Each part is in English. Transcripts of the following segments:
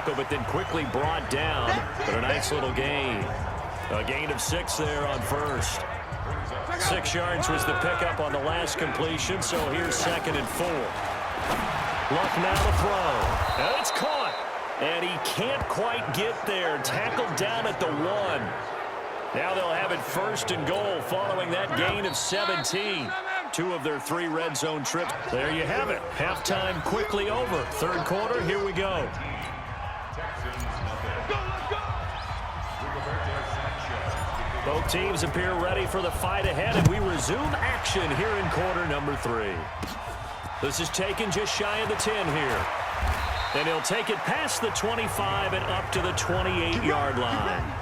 tackle, but then quickly brought down. But a nice little gain. A gain of 6 there on first. 6 yards was the pickup on the last completion, so here's 2nd and 4. Luck now to throw. And it's caught. And he can't quite get there. Tackled down at the 1. Now they'll have it 1st and goal following that gain of 17. 2 of their 3 red zone trips. There you have it. Halftime quickly over. 3rd quarter, here we go. Both teams appear ready for the fight ahead, and we resume action here in quarter number 3. This is taken just shy of the 10 here. And he'll take it past the 25 and up to the 28-yard line.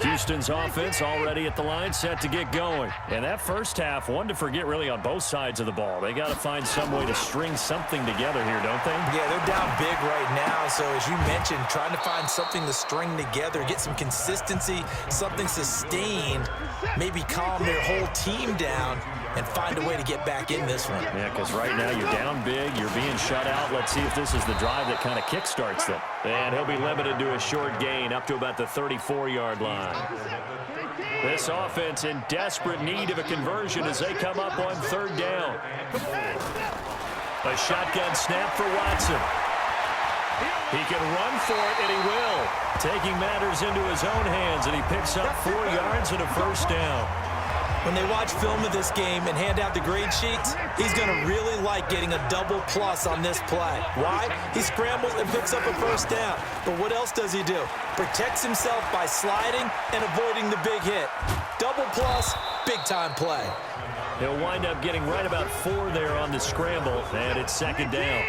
Houston's offense already at the line, set to get going. And that first half, one to forget really on both sides of the ball. They got to find some way to string something together here, don't they? Yeah, they're down big right now. So as you mentioned, trying to find something to string together, get some consistency, something sustained, maybe calm their whole team down and find a way to get back in this one. Yeah, because right now you're down big, you're being shut out. Let's see if this is the drive that kind of kickstarts them. And he'll be limited to a short gain up to about the 34-yard line. This offense in desperate need of a conversion as they come up on 3rd down. A shotgun snap for Watson. He can run for it, and he will. Taking matters into his own hands, and he picks up 4 yards and a 1st down. When they watch film of this game and hand out the grade sheets, he's going to really like getting a double plus on this play. Why? He scrambles and picks up a 1st down. But what else does he do? Protects himself by sliding and avoiding the big hit. Double plus, big-time play. He'll wind up getting right about 4 there on the scramble, and it's 2nd down.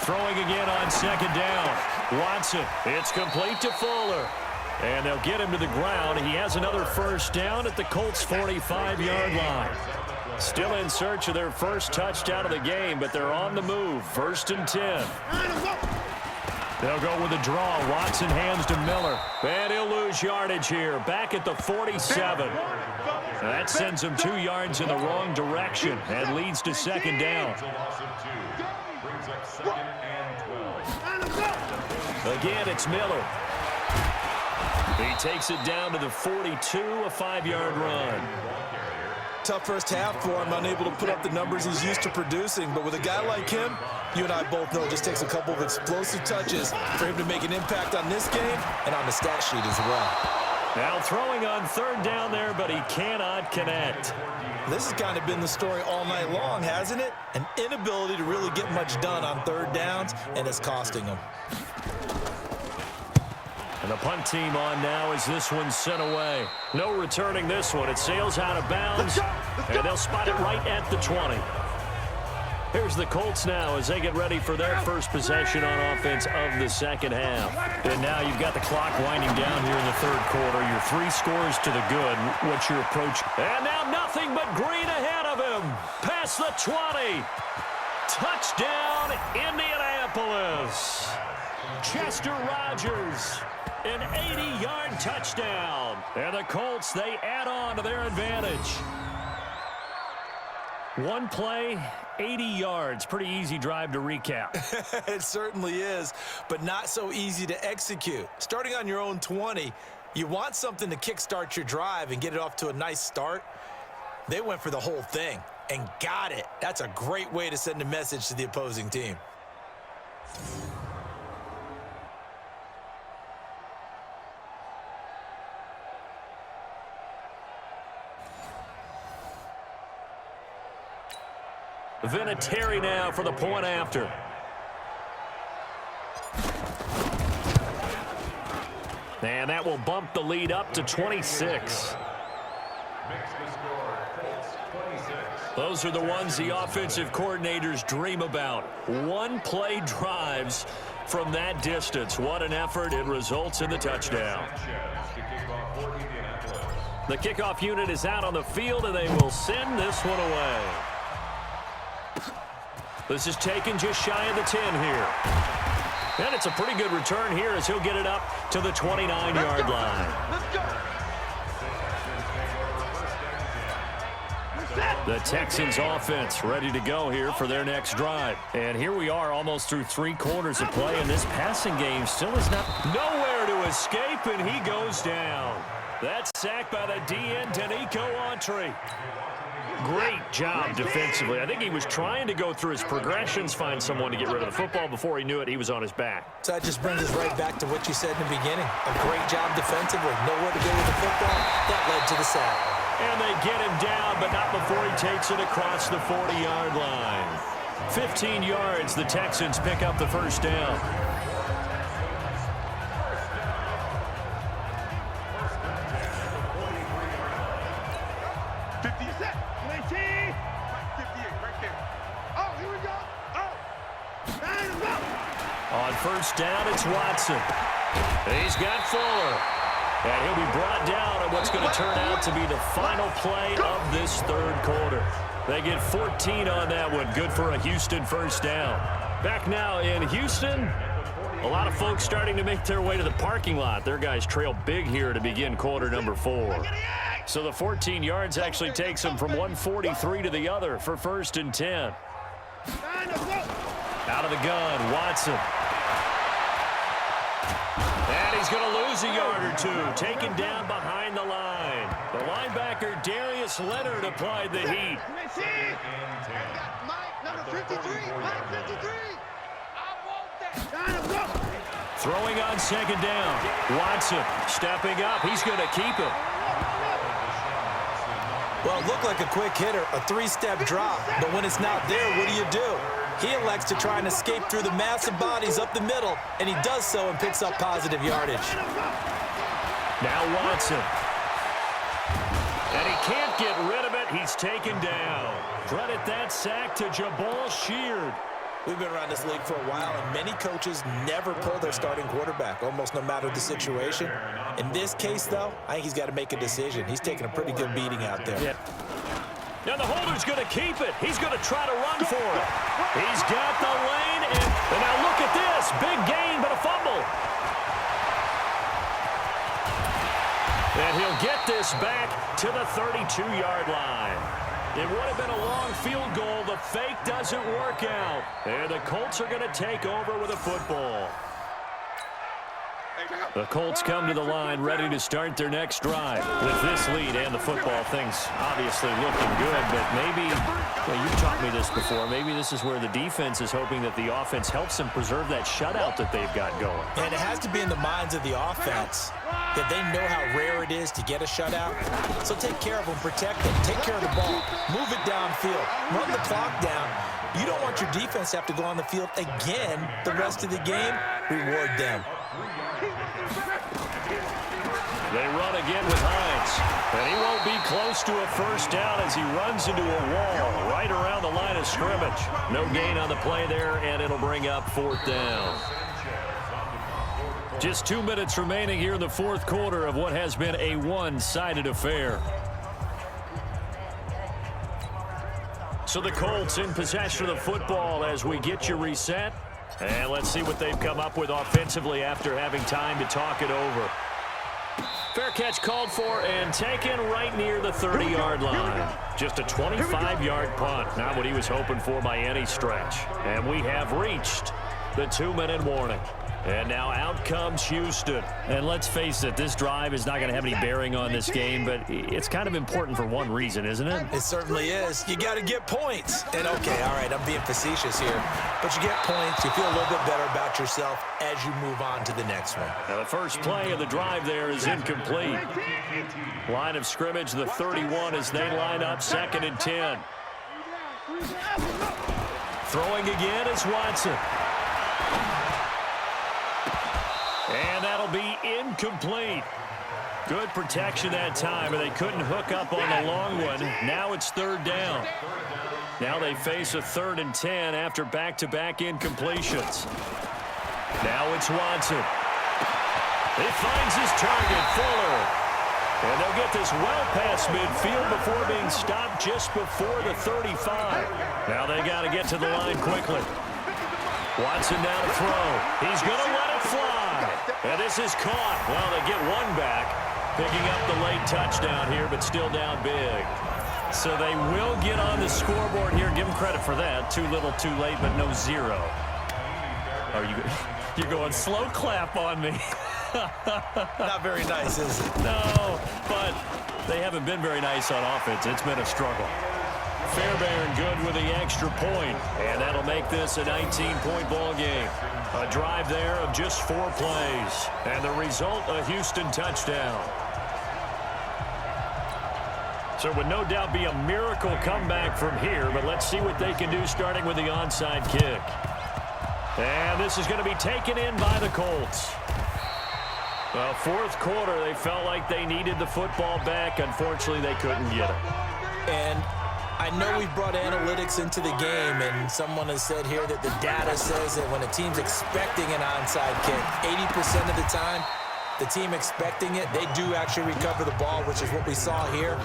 Throwing again on 2nd down. Watson, it's complete to Fuller. And they'll get him to the ground. He has another 1st down at the Colts' 45-yard line. Still in search of their first touchdown of the game, but they're on the move. 1st and 10. They'll go with a draw. Watson hands to Miller. And he'll lose yardage here. Back at the 47. That sends him 2 yards in the wrong direction and leads to 2nd down. Again, it's Miller. He takes it down to the 42, a 5-yard run. Tough first half for him, unable to put up the numbers he's used to producing. But with a guy like him, you and I both know it just takes a couple of explosive touches for him to make an impact on this game and on the stat sheet as well. Now throwing on 3rd down there, but he cannot connect. This has kind of been the story all night long, hasn't it? An inability to really get much done on 3rd downs, and it's costing him. And the punt team on now as this one's sent away. No returning this one. It sails out of bounds, and they'll spot it right at the 20. Here's the Colts now as they get ready for their first possession on offense of the 2nd half. And now you've got the clock winding down here in the 3rd quarter. Your 3 scores to the good. What's your approach? And now nothing but green ahead of him. Past the 20. Touchdown, Indianapolis. Chester Rogers. An 80-yard touchdown. And the Colts, they add on to their advantage. One play, 80 yards. Pretty easy drive to recap. It certainly is, but not so easy to execute. Starting on your own 20, you want something to kickstart your drive and get it off to a nice start. They went for the whole thing and got it. That's a great way to send a message to the opposing team. Vinatieri now for the point after. And that will bump the lead up to 26. Those are the ones the offensive coordinators dream about. One-play drives from that distance. What an effort. It results in the touchdown. The kickoff unit is out on the field, and they will send this one away. This is taken just shy of the 10 here. And it's a pretty good return here as he'll get it up to the 29-yard line. The Texans offense ready to go here for their next drive. And here we are almost through 3 quarters of play, and this passing game still is not nowhere to escape, and he goes down. That's sacked by the DN, Danico Autry. Great job defensively. I think he was trying to go through his progressions, find someone to get rid of the football. Before he knew it, he was on his back. So that just brings us right back to what you said in the beginning. A great job defensively. Nowhere to go with the football. That led to the sack. And they get him down, but not before he takes it across the 40-yard line. 15 yards, the Texans pick up the first down. On first down, it's Watson. He's got Fuller. And he'll be brought down on what's going to turn out to be the final play of this third quarter. They get 14 on that one. Good for a Houston first down. Back now in Houston, a lot of folks starting to make their way to the parking lot. Their guys trail big here to begin quarter number 4. So the 14 yards actually takes them from 143 to the other for first and 10. Out of the gun, Watson. And he's going to lose a yard or two. Taken down behind the line. The linebacker, Darius Leonard, applied the heat. Throwing on second down. Watson stepping up. He's going to keep it. Well, it looked like a quick hitter, a 3-step drop. But when it's not there, what do? He elects to try and escape through the massive bodies up the middle, and he does so and picks up positive yardage. Now Watson. And he can't get rid of it. He's taken down. Credit that sack to Jabal Sheard. We've been around this league for a while, and many coaches never pull their starting quarterback, almost no matter the situation. In this case, though, I think he's got to make a decision. He's taking a pretty good beating out there. Yeah. Now the holder's going to keep it. He's going to try to run for it. He's got the lane, and now look at this. Big gain, but a fumble. And he'll get this back to the 32-yard line. It would have been a long field goal. The fake doesn't work out. And the Colts are going to take over with a football. The Colts come to the line ready to start their next drive. With this lead and the football, things obviously looking good, but maybe, well, you've taught me this before, maybe this is where the defense is hoping that the offense helps them preserve that shutout that they've got going. And it has to be in the minds of the offense that they know how rare it is to get a shutout. So take care of them, protect them, take care of the ball, move it downfield, run the clock down. You don't want your defense to have to go on the field again the rest of the game. Reward them. They run again with Hines, and he won't be close to a first down as he runs into a wall right around the line of scrimmage. No gain on the play there, and it'll bring up fourth down. Just 2 minutes remaining here in the fourth quarter of what has been a one-sided affair. So the Colts in possession of the football as we get you reset. And let's see what they've come up with offensively after having time to talk it over. Fair catch called for and taken right near the 30-yard line. Just a 25-yard punt. Not what he was hoping for by any stretch. And we have reached the 2-minute warning. And now out comes Houston. And let's face it, this drive is not going to have any bearing on this game, but it's kind of important for one reason, isn't it? It certainly is. You got to get points. And okay, all right, I'm being facetious here, but you get points, you feel a little bit better about yourself as you move on to the next one. Now the first play of the drive there is incomplete. Line of scrimmage, the 31 as they line up, 2nd and 10. Throwing again is Watson. And that'll be incomplete. Good protection that time, and they couldn't hook up on the long one. Now it's 3rd down. Now they face a 3rd and 10 after back-to-back incompletions. Now it's Watson. He finds his target, Fuller. And they'll get this well past midfield before being stopped just before the 35. Now they got to get to the line quickly. Watson now to throw. He's going to let it fly. And this is caught. Well, they get one back. Picking up the late touchdown here, but still down big. So they will get on the scoreboard here. Give them credit for that. Too little, too late, but no zero. Are you're going slow clap on me. Not very nice, is it? No, but they haven't been very nice on offense. It's been a struggle. Fairbairn good with the extra point, and that'll make this a 19-point ball game. A drive there of just 4 plays, and the result, a Houston touchdown. So it would no doubt be a miracle comeback from here, but let's see what they can do starting with the onside kick. And this is going to be taken in by the Colts. Well, fourth quarter, they felt like they needed the football back. Unfortunately, they couldn't get it. And I know we've brought analytics into the game, and someone has said here that the data says that when a team's expecting an onside kick, 80% of the time, the team expecting it, they do actually recover the ball, which is what we saw here.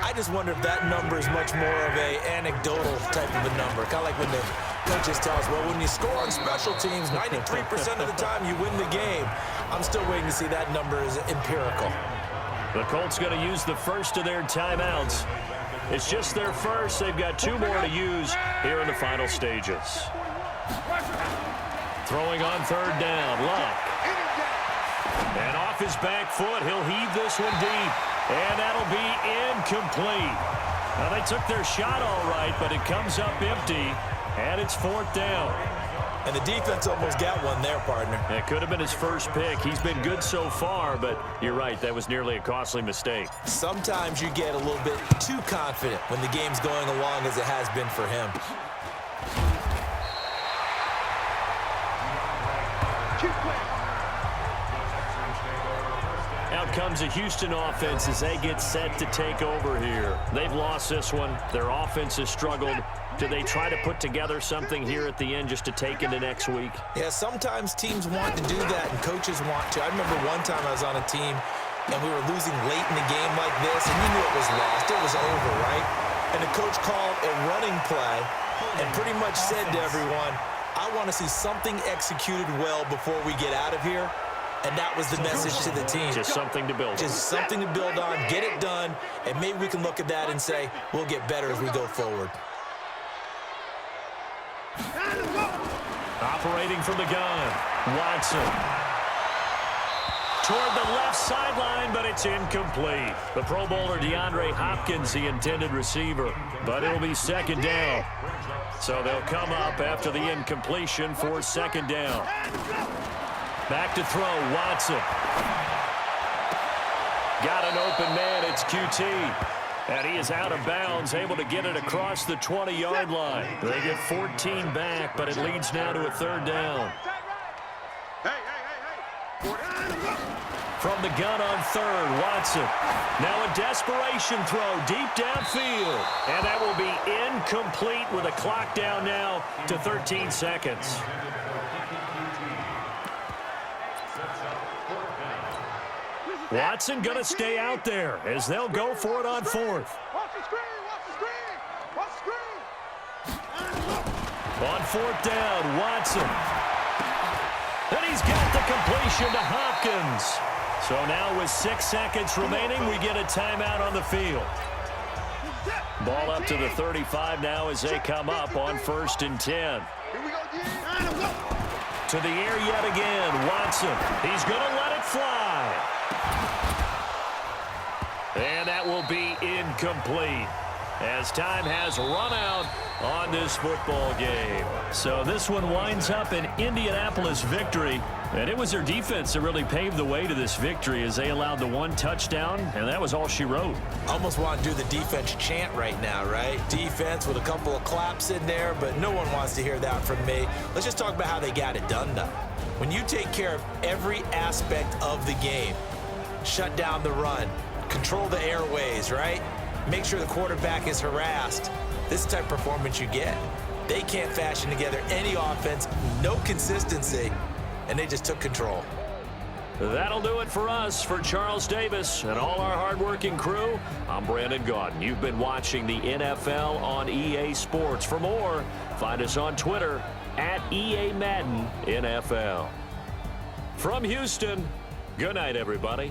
I just wonder if that number is much more of a anecdotal type of a number. Kind of like when the coaches tell us, well, when you score on special teams, 93% of the time you win the game. I'm still waiting to see that number is empirical. The Colts going to use the first of their timeouts. It's just their first. They've got 2 more to use here in the final stages. Throwing on third down, Luck. And off his back foot, he'll heave this one deep. And that'll be incomplete. Now, they took their shot all right, but it comes up empty, and it's 4th down. And the defense almost got one there, partner. It could have been his first pick. He's been good so far, but you're right, that was nearly a costly mistake. Sometimes you get a little bit too confident when the game's going along as it has been for him. Out comes a Houston offense as they get set to take over here. They've lost this one. Their offense has struggled. Do they try to put together something here at the end just to take into next week? Yeah, sometimes teams want to do that and coaches want to. I remember one time I was on a team and we were losing late in the game like this, and you knew it was lost. It was over, right? And the coach called a running play and pretty much said to everyone, I want to see something executed well before we get out of here. And that was the message to the team. Just something to build on. Just something to build on, get it done, and maybe we can look at that and say, we'll get better as we go forward. Operating from the gun, Watson. Toward the left sideline, but it's incomplete. The Pro Bowler DeAndre Hopkins, the intended receiver, but it'll be 2nd down. So they'll come up after the incompletion for 2nd down. Back to throw, Watson. Got an open man, it's QT. And he is out of bounds, able to get it across the 20-yard line. They get 14 back, but it leads now to a 3rd down. From the gun on 3rd, Watson. Now a desperation throw deep downfield. And that will be incomplete with a clock down now to 13 seconds. Watson going to stay out there as they'll go for it on 4th. On 4th down, Watson. And he's got the completion to Hopkins. So now with 6 seconds remaining, we get a timeout on the field. Ball up to the 35 now as they come up on 1st and 10. To the air yet again, Watson. He's going to let it fly. And that will be incomplete as time has run out on this football game. So this one winds up an Indianapolis victory. And it was their defense that really paved the way to this victory as they allowed the 1 touchdown, and that was all she wrote. Almost want to do the defense chant right now, right? Defense with a couple of claps in there, but no one wants to hear that from me. Let's just talk about how they got it done, though. When you take care of every aspect of the game, shut down the run, control the airways, right? Make sure the quarterback is harassed. This is the type of performance you get. They can't fashion together any offense, no consistency, and they just took control. That'll do it for us. For Charles Davis and all our hardworking crew, I'm Brandon Gaudin. You've been watching the NFL on EA Sports. For more, find us on Twitter at EA Madden NFL. From Houston, good night, everybody.